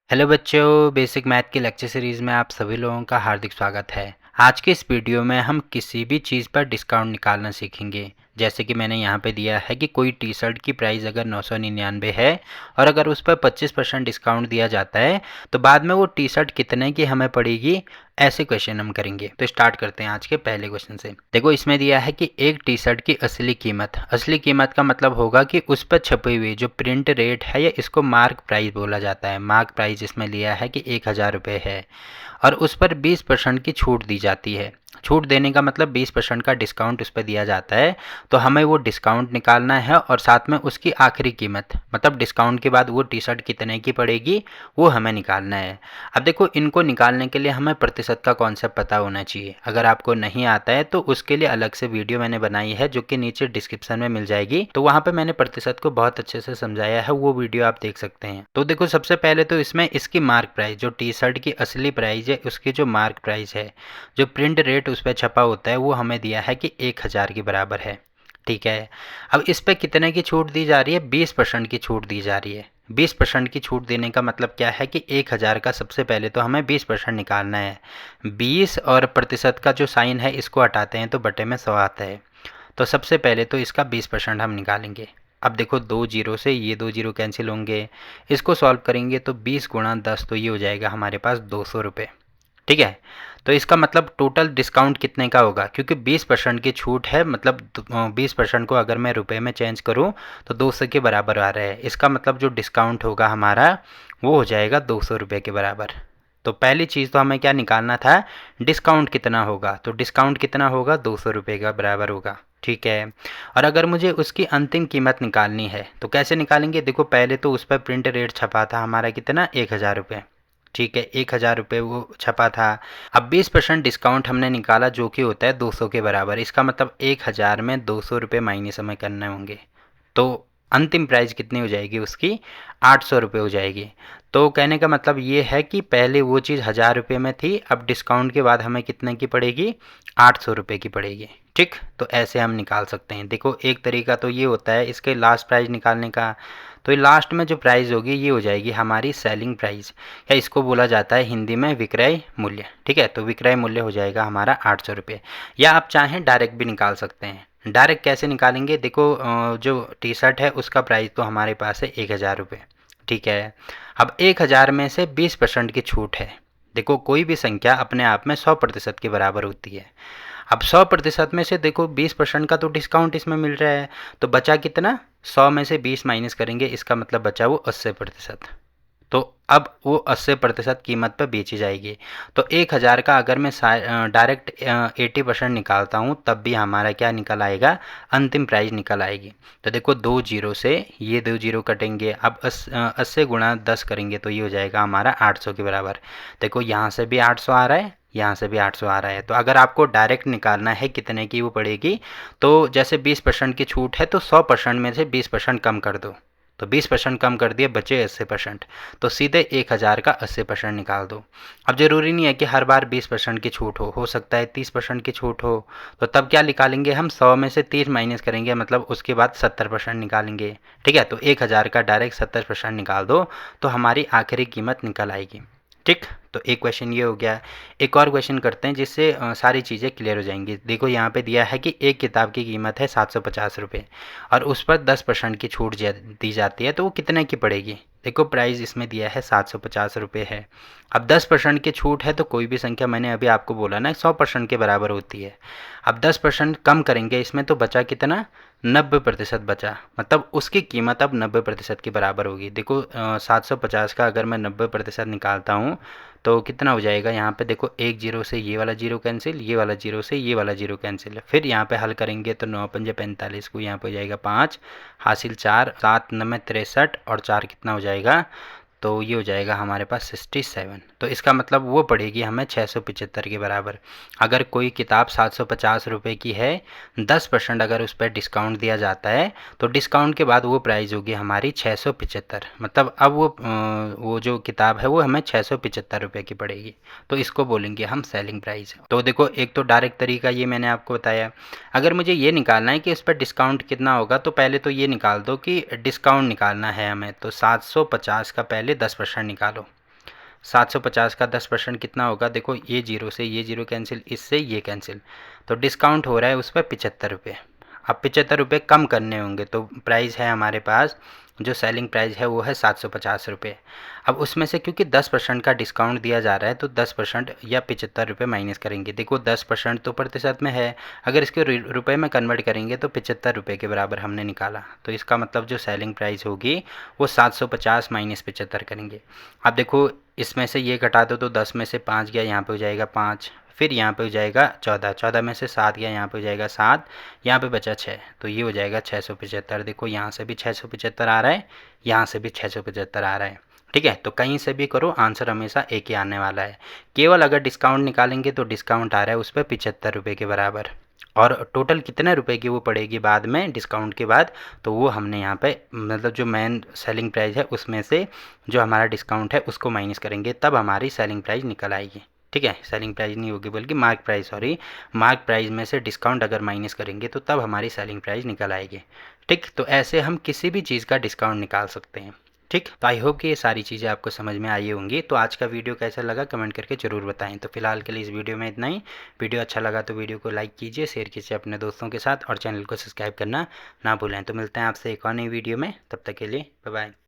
Hello बच्चों, basic math की lecture series में आप सभी लोगों का हार्दिक स्वागत है। आज के इस वीडियो में हम किसी भी चीज़ पर डिस्काउंट निकालना सीखेंगे। जैसे कि मैंने यहाँ पे दिया है कि कोई टी शर्ट की प्राइस अगर 999 है और अगर उस पर 25% डिस्काउंट दिया जाता है तो बाद में वो टी शर्ट कितने की हमें पड़ेगी, ऐसे क्वेश्चन हम करेंगे। तो स्टार्ट करते हैं आज के पहले क्वेश्चन से। देखो इसमें दिया है कि एक टी शर्ट की असली कीमत का मतलब होगा कि उस पर छपी हुई जो प्रिंट रेट है या इसको मार्क प्राइस बोला जाता है। मार्क प्राइस इसमें लिया है कि 1000 रुपये है और उस पर 20% की छूट दी जाती है। छूट देने का मतलब 20% का डिस्काउंट उस पर दिया जाता है। तो हमें वो डिस्काउंट निकालना है और साथ में उसकी आखिरी कीमत मतलब डिस्काउंट के बाद वो टी शर्ट कितने की पड़ेगी वो हमें निकालना है। अब देखो इनको निकालने के लिए हमें प्रतिशत का कॉन्सेप्ट पता होना चाहिए। अगर आपको नहीं आता है तो उसके लिए अलग से वीडियो मैंने बनाई है जो कि नीचे डिस्क्रिप्शन में मिल जाएगी। तो वहाँ पे मैंने प्रतिशत को बहुत अच्छे से समझाया है, वो वीडियो आप देख सकते हैं। तो देखो सबसे पहले तो इसमें इसकी मार्क प्राइस, जो टी शर्ट की असली प्राइस है उसकी जो मार्क प्राइस है, जो प्रिंट रेट उस पर छपा होता है, वो हमें दिया है कि 1000 के बराबर है। ठीक है। अब इस पे कितने की छूट दी जा रही है? 20% की छूट दी जा रही है। 20% की छूट देने का मतलब क्या है कि 1000 का सबसे पहले तो हमें 20% निकालना है। 20 और प्रतिशत का जो साइन है इसको हटाते हैं तो बटे में 100 आता है। तो सबसे पहले तो इसका 20% हम निकालेंगे। अब देखो 2 जीरो से ये 2 जीरो कैंसिल होंगे। इसको सॉल्व करेंगे तो 20 गुणा 10 तो ये हो जाएगा हमारे पास 200 रुपये। ठीक है। तो इसका मतलब टोटल डिस्काउंट कितने का होगा, क्योंकि 20% की छूट है, मतलब 20% को अगर मैं रुपए में चेंज करूं तो 200 के बराबर आ रहा है। इसका मतलब जो डिस्काउंट होगा हमारा वो हो जाएगा 200 रुपये के बराबर। तो पहली चीज़ तो हमें क्या निकालना था, डिस्काउंट कितना होगा। तो डिस्काउंट कितना होगा, 200 रुपये का बराबर होगा। ठीक है। और अगर मुझे उसकी अंतिम कीमत निकालनी है तो कैसे निकालेंगे? देखो पहले तो उस पर प्रिंट रेट छपा था हमारा कितना, 1000 रुपये। ठीक है, 1000 रुपये वो छपा था। अब 20% डिस्काउंट हमने निकाला जो कि होता है 200 के बराबर। इसका मतलब 1000 में 200 रुपये माइनस हमें करने होंगे। तो अंतिम प्राइस कितनी हो जाएगी उसकी, 800 रुपये हो जाएगी। तो कहने का मतलब ये है कि पहले वो चीज़ 1000 रुपये में थी, अब डिस्काउंट के बाद हमें कितने की पड़ेगी, 800 रुपये की पड़ेगी। ठीक, तो ऐसे हम निकाल सकते हैं। देखो एक तरीका तो ये होता है इसके लास्ट प्राइस निकालने का। तो ये लास्ट में जो प्राइस होगी ये हो जाएगी हमारी सेलिंग प्राइस, या इसको बोला जाता है हिंदी में विक्रय मूल्य। ठीक है, तो विक्रय मूल्य हो जाएगा हमारा 800 रुपये। या आप चाहें डायरेक्ट भी निकाल सकते हैं। डायरेक्ट कैसे निकालेंगे? देखो जो टी शर्ट है उसका प्राइस तो हमारे पास है 1000 रुपये। ठीक है। अब 1000 में से 20% की छूट है। देखो कोई भी संख्या अपने आप में 100% के बराबर होती है। अब 100% में से देखो 20% का तो डिस्काउंट इसमें मिल रहा है, तो बचा कितना, 100 में से 20 माइनस करेंगे, इसका मतलब बचा वो 80%। तो अब वो 80% कीमत पर बेची जाएगी। तो 1000 का अगर मैं डायरेक्ट 80% निकालता हूँ तब भी हमारा क्या निकल आएगा, अंतिम प्राइस निकल आएगी। तो देखो 2 जीरो से ये 2 जीरो कटेंगे। अब 80 गुणा 10 करेंगे तो ये हो जाएगा हमारा 800 के बराबर। देखो यहाँ से भी 800 आ रहा है, यहाँ से भी 800 आ रहा है। तो अगर आपको डायरेक्ट निकालना है कितने की वो पड़ेगी, तो जैसे 20% की छूट है तो 100% में से 20% कम कर दो। तो 20% कम कर दिए, बचे 80%। तो सीधे 1000 का 80% निकाल दो। अब ज़रूरी नहीं है कि हर बार 20% की छूट हो सकता है 30% की छूट हो। तो तब क्या निकालेंगे हम, 100 में से 30 माइनस करेंगे, मतलब उसके बाद 70% निकालेंगे। ठीक है, तो 1000 का डायरेक्ट 70% निकाल दो तो हमारी आखिरी कीमत निकल आएगी। ठीक, तो एक क्वेश्चन ये हो गया। एक और क्वेश्चन करते हैं जिससे सारी चीज़ें क्लियर हो जाएंगी। देखो यहाँ पे दिया है कि एक किताब की कीमत है 750 रुपये और उस पर 10% की छूट दी जाती है, तो वो कितने की पड़ेगी? देखो प्राइस इसमें दिया है 750 रुपये है। अब 10% की छूट है तो कोई भी संख्या, मैंने अभी आपको बोला ना, 100% के बराबर होती है। अब 10% कम करेंगे इसमें तो बचा कितना, 90% बचा, मतलब उसकी कीमत अब 90% के बराबर होगी। देखो 750 का अगर मैं 90% निकालता हूँ तो कितना हो जाएगा, यहाँ पे देखो एक जीरो से ये वाला जीरो कैंसिल, ये वाला जीरो से ये वाला जीरो कैंसिल। फिर यहाँ पे हल करेंगे तो 9 पंजे 45 को यहाँ पे हो जाएगा 5, हासिल 4, 7 9 63 और 4 कितना हो जाएगा, तो ये हो जाएगा हमारे पास 67। तो इसका मतलब वो पड़ेगी हमें 675 के बराबर। अगर कोई किताब 750 रुपये की है, 10% अगर उस पर डिस्काउंट दिया जाता है तो डिस्काउंट के बाद वो प्राइस होगी हमारी 675। मतलब अब वो जो किताब है वो हमें 675 रुपये की पड़ेगी। तो इसको बोलेंगे हम सेलिंग प्राइस। तो देखो एक तो डायरेक्ट तरीका ये मैंने आपको बताया। अगर मुझे ये निकालना है कि इस पर डिस्काउंट कितना होगा तो पहले तो ये निकाल दो कि डिस्काउंट निकालना है हमें, तो 750 का पहले 10% निकालो। 750 का 10% कितना होगा, देखो ये जीरो से ये जीरो कैंसिल, इससे ये कैंसिल, तो डिस्काउंट हो रहा है उस पर 75 रुपये। अब 75 रुपये कम करने होंगे, तो प्राइस है हमारे पास, जो सेलिंग प्राइस है वो है 750 रुपये। अब उसमें से क्योंकि 10% का डिस्काउंट दिया जा रहा है तो 10% या 75 रुपये माइनस करेंगे। देखो 10% तो प्रतिशत में है, अगर इसके रुपए में कन्वर्ट करेंगे तो 75 रुपये के बराबर हमने निकाला, तो इसका मतलब जो सेलिंग प्राइस होगी वो 750 माइनस 75 करेंगे। अब देखो इसमें से ये घटा दो तो 10 में से 5 गया, यहाँ पे हो जाएगा 5, फिर यहाँ पे हो जाएगा 14, 14 में से 7 गया, यहाँ पे हो जाएगा 7, यहाँ पे बचा 6, तो ये हो जाएगा 675। देखो यहाँ से भी 675 आ रहा है, यहाँ से भी 675 आ रहा है। ठीक है, तो कहीं से भी करो आंसर हमेशा एक ही आने वाला है। केवल अगर डिस्काउंट निकालेंगे तो डिस्काउंट आ रहा है उस पर 75 रुपये के बराबर, और टोटल कितने रुपए की वो पड़ेगी बाद में डिस्काउंट के बाद, तो वो हमने यहाँ पे मतलब जो मेन सेलिंग प्राइस है उसमें से जो हमारा डिस्काउंट है उसको माइनस करेंगे, तब हमारी सेलिंग प्राइस निकल आएगी। ठीक है, सेलिंग प्राइस नहीं होगी बल्कि mark price, sorry, mark price में से डिस्काउंट अगर माइनस करेंगे तो तब हमारी सेलिंग प्राइस निकल आएगी। ठीक, तो ऐसे हम किसी भी चीज़ का डिस्काउंट निकाल सकते हैं। ठीक, तो आई होप कि ये सारी चीज़ें आपको समझ में आई होंगी। तो आज का वीडियो कैसा लगा कमेंट करके ज़रूर बताएं। तो फिलहाल के लिए इस वीडियो में इतना ही। वीडियो अच्छा लगा तो वीडियो को लाइक कीजिए, शेयर कीजिए अपने दोस्तों के साथ, और चैनल को सब्सक्राइब करना ना भूलें। तो मिलते हैं आपसे एक और नई वीडियो में, तब तक के लिए बाय बाय।